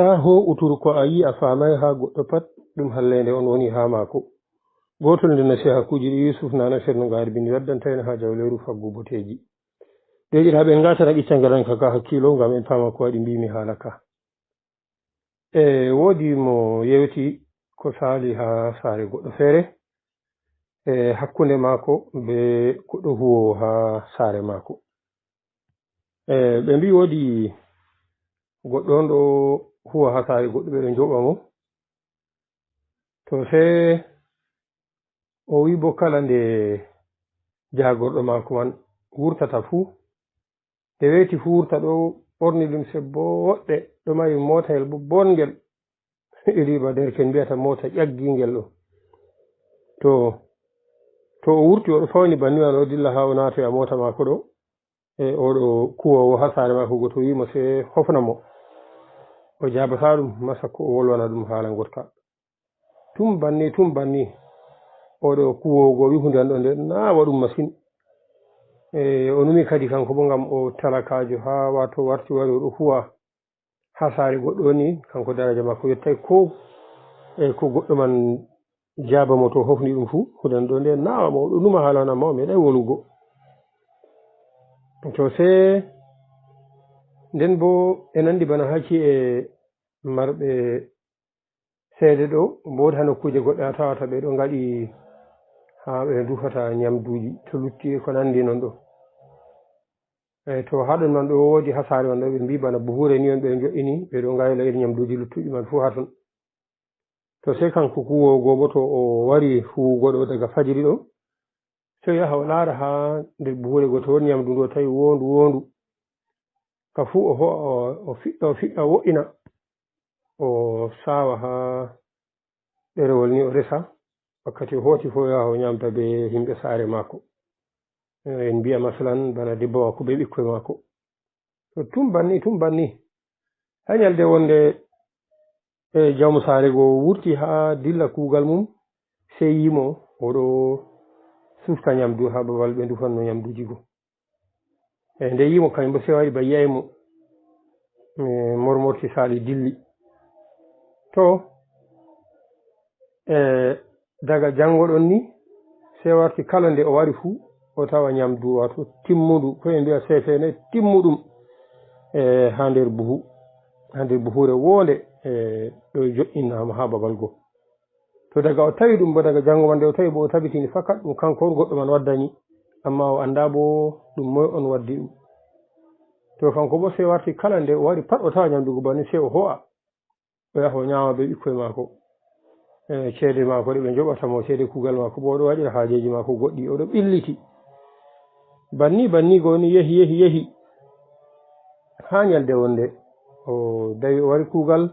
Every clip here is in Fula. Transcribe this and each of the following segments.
ta ho uturu ko a yi a famai ha goɗɗo pat ɗum hallende on woni ha maako gotol nde nasihakuji ɗi Yusuf nana Cerno Gaari bindi waddanta en ha jawleru faggu boteji deƴiraɓe en gatana ƴicca gadanka ka hakkilo ngam en pama ko waɗi mbimi haala ka woodi mo yewti ko sali ha saare goɗɗo feere hakkunde maako be goɗɗo huwo ha saare maako ɓe mbi woodi goɗɗo on ɗo huwa ha saare goɗɗo ɓeɗo joɓa mo to sai o wi bo kala nde jagorɗo maako man wurtata fuu nde weeti fu wurta ɗo ɓorni limse boɗɗe ɗo mari motayel bo bongel iriba derken mbiyata mota ƴaggingel ɗo to o wurti oɗo fawni banni man o dilla ha o naatoya mota maako ɗo oɗo kuwowo ha saare maako go to wimo sai hofna mo o jabata ɗum masa ko o wolwana ɗum haala gotka tum banni oɗo kuwowo wi hunde an ɗo nde naawa ɗum masin o numi kadi kanko bo ngam o talakajo ha wato warti wari oɗo huwa ha saare goɗɗo ni kanko daraja makko yettai ko goɗɗo man jaba mo to hofni ɗum fuu hunde an ɗo nde naawa mo oɗo numa haala ma o meeɗai wolugo to sai nden bo en andi bana hacci marɓe seede ɗo bo ha nokkuje goɗɗe a tawata ɓe ɗo ngaɗi ha ɓe dufata nyamduji to lutti ko nandi non ɗo to haɗon man ɗo woodi ha saare man ɗo ɓe mbi bana buhure ni on ɓe jo'ini ɓe ɗo ngayla iri nyamduji luttuɗi man fuu ha ton to sai kanko huwogo bo to o wari huwugo ɗo daga fajiri ɗo so yaha o laara ha nder buhure go to woni nyamdu ndo tawi wondu ka fuu o ho'a o fiɗɗa wo'ina o sawa ha ɗerewol ni o resa wakkati o hoti fo yaha o ñamta be himɓe saare maako en mbiya masalan bana debbo maako be ɓikkoye maako to tum banni ha ñalde wonde jawmu saare go wurti ha dilla kuugal mum sei yimo oɗo sufta ñamdu ha babal ɓe ndufanno ñamduji go nde yimo kañum bo sei waɗi ba yiyaymo mormorti saali dilli to daga jango ɗon ni sei warti kala nde o wari fuu o tawa ñamdu wato timmudu ko en mbiya sefene timmuɗum ha nder buhure wonde ɗo jo'inama ha babal go to daga o tawi ɗum bo daga jango man nde o tawi bo o tabitini fakat ɗum kanko on goɗɗo man waddani amma o anda bo ɗum moy on waddi ɗum to kanko bo sei warti kala nde o wari pat o tawa ñamdugo banni sei o ho'a o yaha o ñama be ɓikkoye maako ceede maako ɗe ɓe joɓata mo ceede kuugal maako bo oɗo waɗira haajeji maako goɗɗi oɗo ɓilliti banni goni yehi ha ñalde wonde o dawi o wari kuugal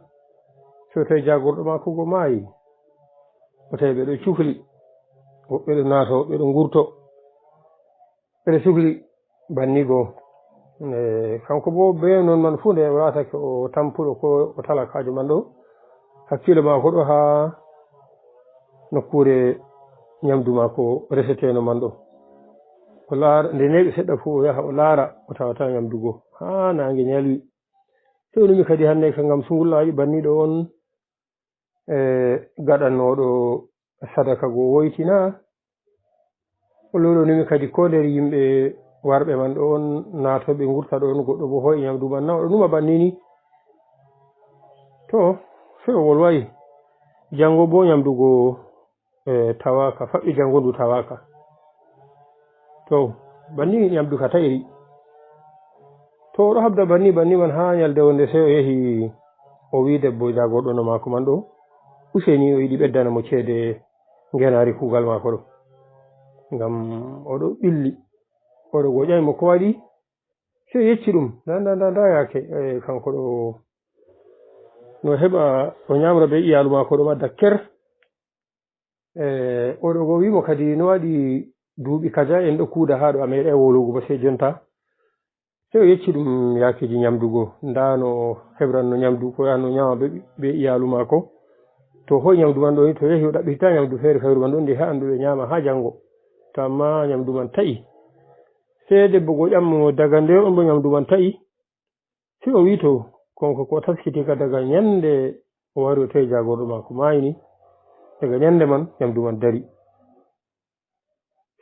so tawi jagorɗo maako go maayi o tawi ɓeɗo cuhli woɓɓe ɗo naato woɓɓe ɗo ngurto ɓeɗo cuhli banni go kanko bo be non man fu nde watake o tampuɗo ko o talakajo man ɗo hakkilo maako ɗo ha nokkure ñamdu maako reseteno man ɗo o laara nde neɓi seɗɗa fu o yaha o laara o tawata ñamdu go ha nange ñalwi so numi kadi hande ka ngam sungulla waɗi banniɗo on gaɗannoɗo sadaka go woytina o lolo numi kadi ko nder yimɓe warɓe man ɗo on naatoɓe ngurta ɗo on goɗɗo bo hoyi ñamdu man na oɗo numa bannini to so o wolwayi jango bo ñamdugo tawaka faɓɓi jango ndu tawaka to banni ñamdu ka tayri to oɗo habda banni man ha ñalde wonde sei o yehi o wi debbo jagorɗo no maako man ɗo useni o yiɗi ɓeddana mo ceede ngenari kuugal maako ɗo ngam oɗo ɓilli oɗo goƴaymo ko waɗi sei yecci ɗum nda yake kanko ɗo no heɓa o ñamra be iyalu maako ɗo madda ker oɗo go wimo kadi no waɗi duuɓi kaja en ɗo kuuda ha ɗo a meeɗai wolugo bo sei jonta sei o yecci ɗum yakeji ñamdugo nda no heɓranno ñamdu ko yahanno ñama be iyalu maako to hoyi ñamdu man ɗo ni to yehi o ɗaɓɓita ñamdu feere kayru man ɗon ndi he anduɓe ñama ha jango to amma ñamdu man ta'i sei debbo go ƴammo daga nde on bo ñamdu man ta'i sei o wi to konko ko taskitika daga ñande o wari o tawi jagorɗo mako mayni daga ñande man ñamdu man dari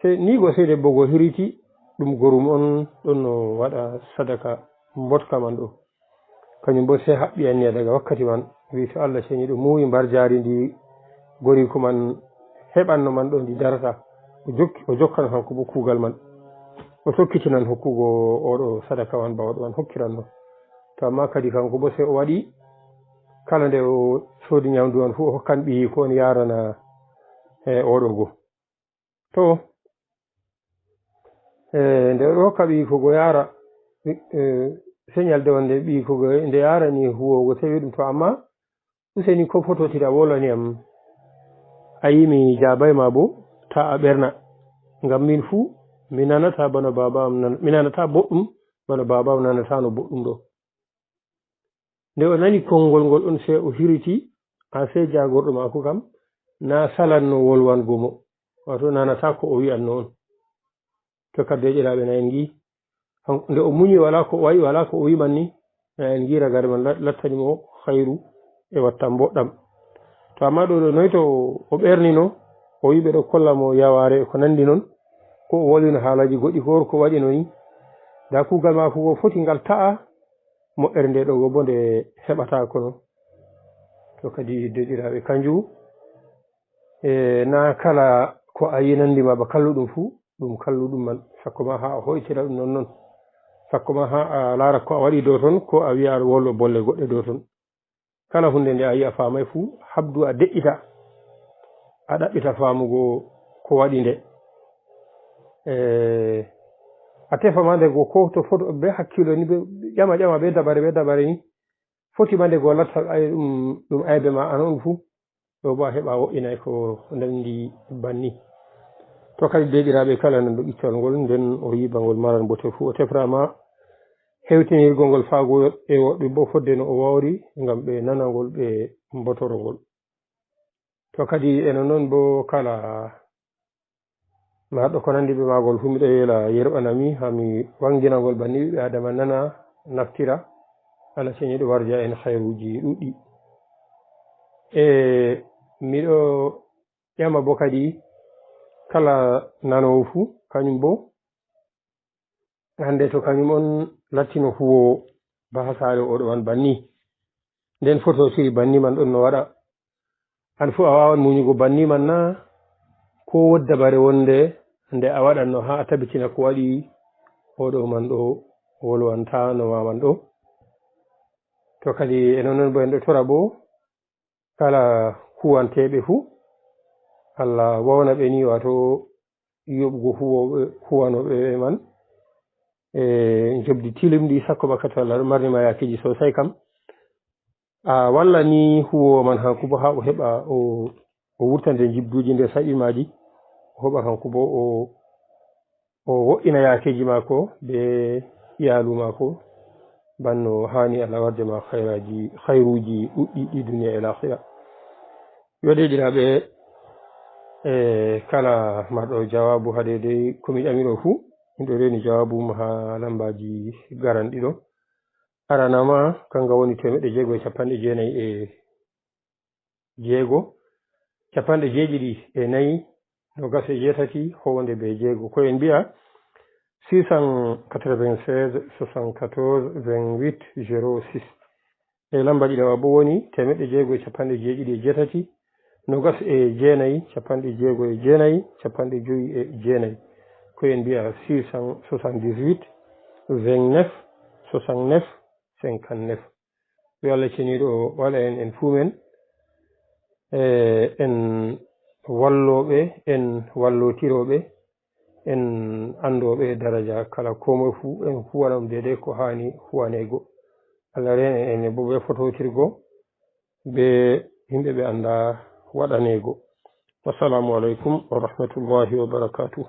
ni go sede bogo hiriti ɗum gorum on ɗon no waɗa sadaka mbotka man ɗo kañum bo se haɓɓi anniya daga wakkati man wi to Allah ceni ɗo muuyi mbar jaari ndi gori ko man heɓanno man ɗo ndi darata o jokkan kanko bo kuugal man o tokkitinan hokkugo oɗo sadaka man bawaɗo man hokkiranno to amma kadi kanko bo se o waɗi kala nde o soodi ñamdu man fuu o hokkan ɓiyi ko on yarana oɗo go to nde oɗo hokka ɓiyi ko go yara señalde wonde ɓiyi ko go nde yarani huwogo tawi ɗum to amma useni ko fototira wolani am a yi mi jabay ma bo ta a ɓerna ngam min fuu mi nanata bana baba am mi nanata boɗɗum bana baba am nanatano boɗɗum ɗo nde o nani konngol ngol on se o hiriti ha se jagorɗo mako kam na salanno wolwango mo wato nanata ko o wi'anno on to kaddeƴiraɓe na en gi nde o muñi wala ko o wayi wala ko o wiman ni na en gi ragare man lattani mo hayru e wattan boɗɗam to amma ɗo noyi to o ɓernino o wi ɓe ɗo kolla mo yaware ko nandi noon ko o wolwino haalaji goɗɗi ko ko waɗi no ni nda kuugal mako go foti ngal ta'a moƴƴere nde ɗo go bo nde heɓata kono to kadi deɗiraɓe kanjum na kala ko a yi nandima ba kalluɗum fuu ɗum kalluɗum man sakko ma ha a hoytira ɗum noon sakko ma ha a laara ko a waɗi dow toon ko a wiya aɗa wolwa bolle goɗɗe dow toon kala hunde nde a yi a faamay fuu habdu a deƴƴita a ɗaɓɓita faamugo ko waɗi nde a tefa ma nde go ko to foto be hakkilo ni ɓe ƴama be dabare ni foti ma nde go latta ɗum aybe ma an on fuu ɗo bo a heɓa wo'inay ko nandi banni to kadi deɗiraɓe kala nan ɗo ɓiccol ngol nden o yibangol maran bote fuu o teframa hewtinirgol ngol faago e woɓɓe bo fodde no o wawri ngam ɓe nanangol ɓe mbotorogol to kadi eno noon bo kala marɗo ko nandi ɓe magol fu miɗo yela yerɓanami ha mi wanginagol banni ɓiɓɓe adama nana naftira Allah ceñiɗo warja en hayruji ɗuɗɗi miɗo ƴama bo kadi kala nanowo fuu kañum bo hande to kañum on lattino huwowo bahasare oɗo man banni nden fototiri banni man ɗon no waɗa an fu a wawan muñugo banni man na ko wod dabare wonde nde a waɗanno ha a tabitina ko waɗi oɗo man ɗo wolwanta no maman ɗo to kadi eno noon bo en ɗo tora bo kala huwanteɓe fuu Allah wawna ɓe ni wato yoɓugo huwanoɓe man jobdi tilimɗi sakko bakkati Allah ɗo marnima yakiji sosai kam a walla ni huwowo man hanko bo ha o heɓa o wurta nde jibduji nder saɓimaji o heɓa kanko bo o wo'ina yakeji mako be iyalu mako banno hani Allah warde ma hayruji ɗuɗɗi ɗi duniya e lahira yoɗeɗiraɓe kala marɗo jawabu ha dedei komi ƴamiɗo fuu miɗo reni jawabu mum ha lambaji garanɗi ɗo aranama kanga woni 999 capanɗe 7ɗi howonde be jeego ko en mbiya 696 74 28 06 e lamba ɗiɗaɓa bo woni 999 nogas e jeenayi capanɗe 9 capanɗe 5 ko en mbiya 678 29 69 59 yo Allah ceniɗo waɗa en fuu men en walloɓe en wallotiroɓe en andoɓe daraja kala komoye fuu en huwana ɗum deydey ko hani huwanego Allah rena en bo ɓe fototirgo be yimɓe ɓe anda waɗanego wassalamu aleykum wa rahmatullahi wa barakatuh